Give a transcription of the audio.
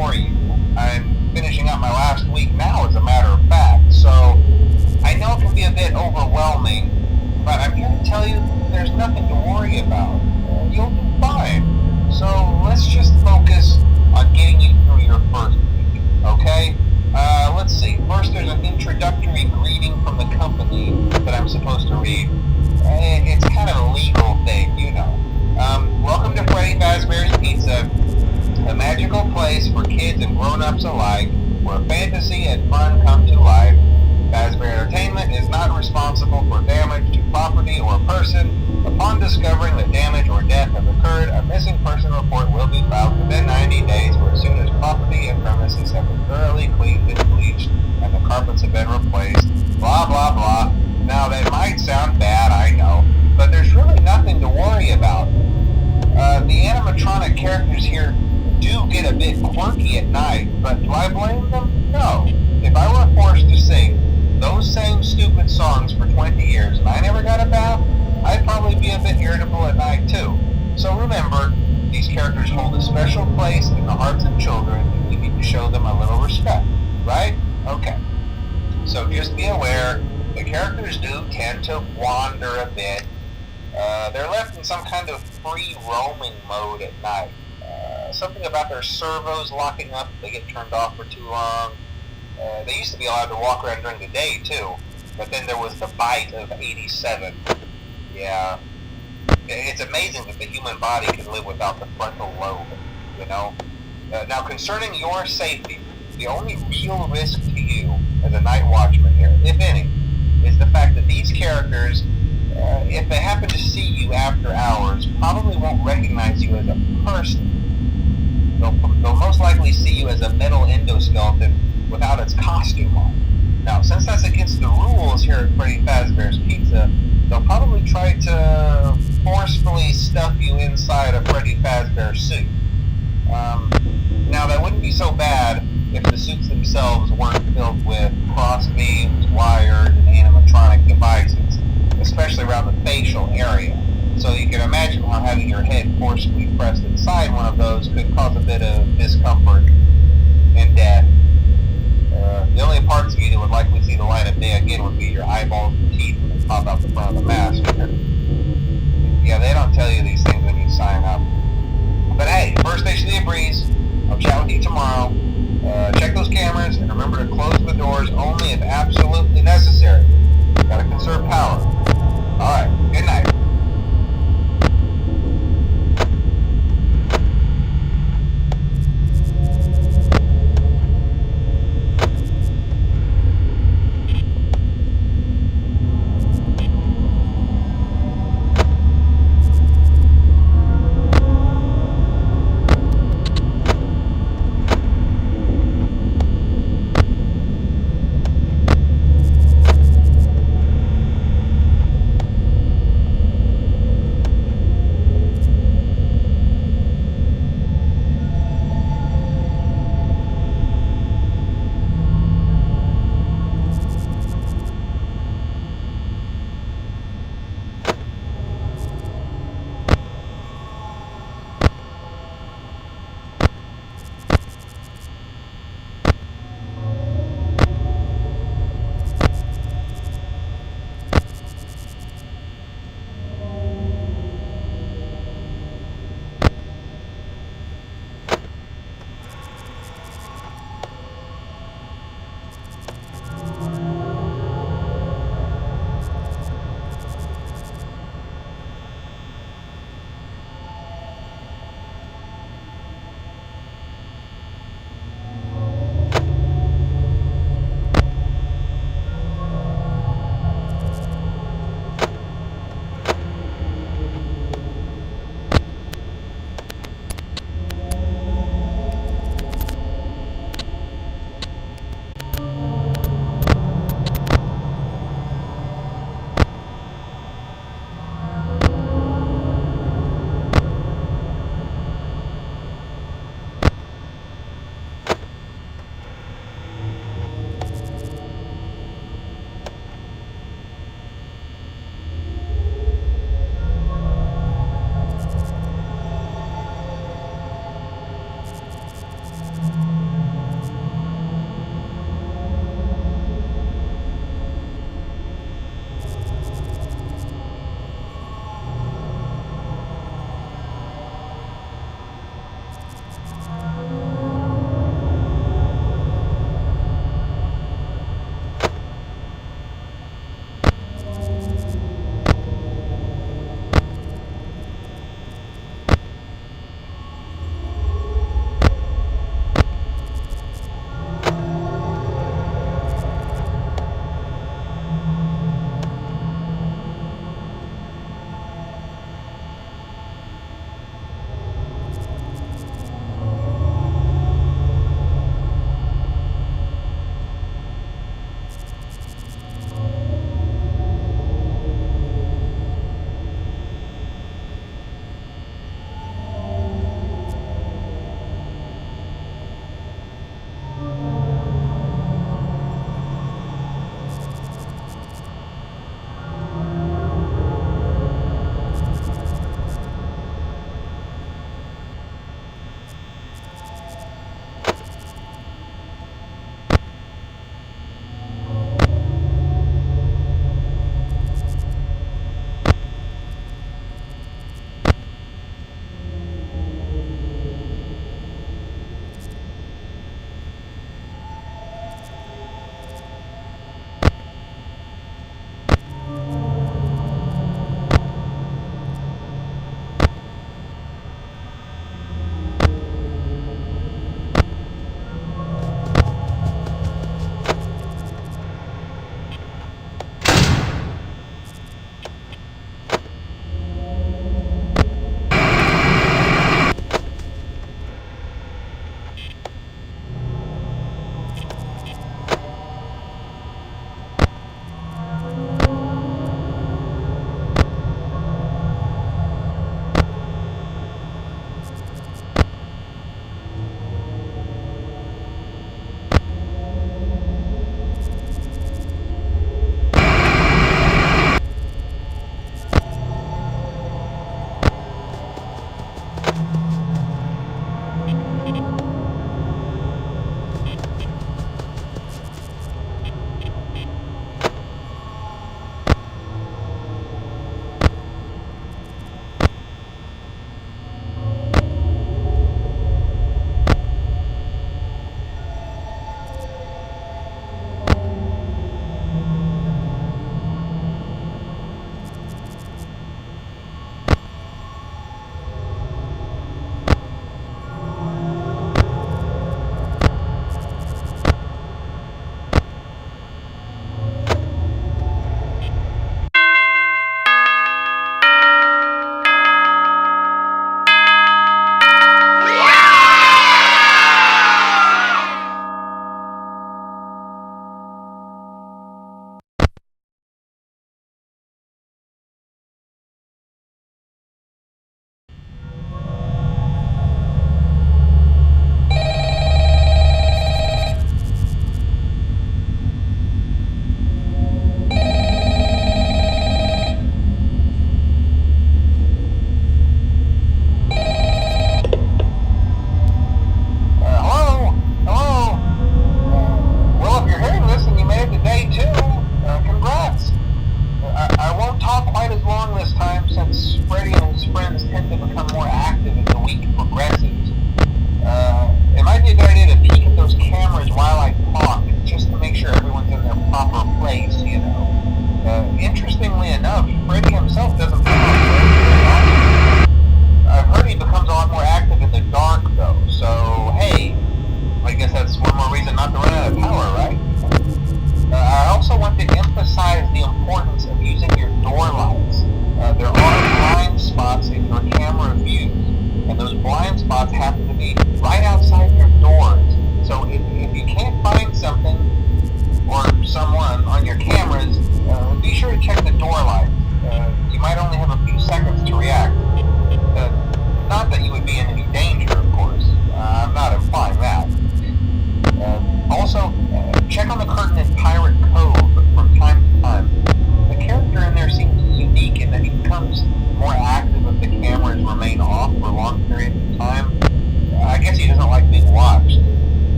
for you. I'm finishing up my last week now, as a matter of fact, so I know it can be a bit overwhelming, but I'm here to tell you there's nothing to worry about. You'll do fine. So let's just focus on getting you through your first week, okay? Let's see. First, there's an introductory greeting from the company that I'm supposed to read. It's kind of a legal thing, you know. Welcome to Freddy Fazbear's Pizza, a magical place for kids and grown-ups alike, where fantasy and fun come to life. Fazbear Entertainment is not responsible for damage to property or person. Upon discovering that damage or death has occurred, a missing person report will be filed within 90 days, or as soon as property and premises have been thoroughly cleaned and bleached and the carpets have been replaced. Blah, blah, blah. Now, that might sound bad, I know, but there's really nothing to worry about. The animatronic characters here do get a bit quirky at night, but do I blame them? No. If I were forced to sing those same stupid songs for 20 years and I never got a bath, I'd probably be a bit irritable at night too. So remember, these characters hold a special place in the hearts of children, and we need to show them a little respect, right? Okay. So just be aware, the characters do tend to wander a bit. They're left in some kind of free roaming mode at night. Something about their servos locking up if they get turned off for too long. They used to be allowed to walk around during the day too, but then there was the bite of 87. Yeah. It's amazing that the human body can live without the frontal lobe, you know? Now, concerning your safety, the only real risk to you as a night watchman here, if any, is the fact that these characters, if they happen to see you after hours, probably won't recognize you as a person. They'll most likely see you as a metal endoskeleton without its costume on. Now, since that's against the rules here at Freddy Fazbear's Pizza, they'll probably try to forcefully stuff you inside a Freddy Fazbear suit. Now, that wouldn't be so bad if the suits themselves weren't filled with crossbeams, wires, and animatronic devices, especially around the facial area. So you can imagine how having your head forcibly pressed inside one of those could cause a bit of discomfort and death. The only parts of you that would likely see the light of day again would be your eyeballs and teeth when they pop out the front of the mask. Yeah, they don't tell you these things when you sign up. But hey, first station of the breeze. I'll chat with you tomorrow. Check those cameras and remember to close the doors only if absolutely necessary. Gotta conserve power. Alright, good night.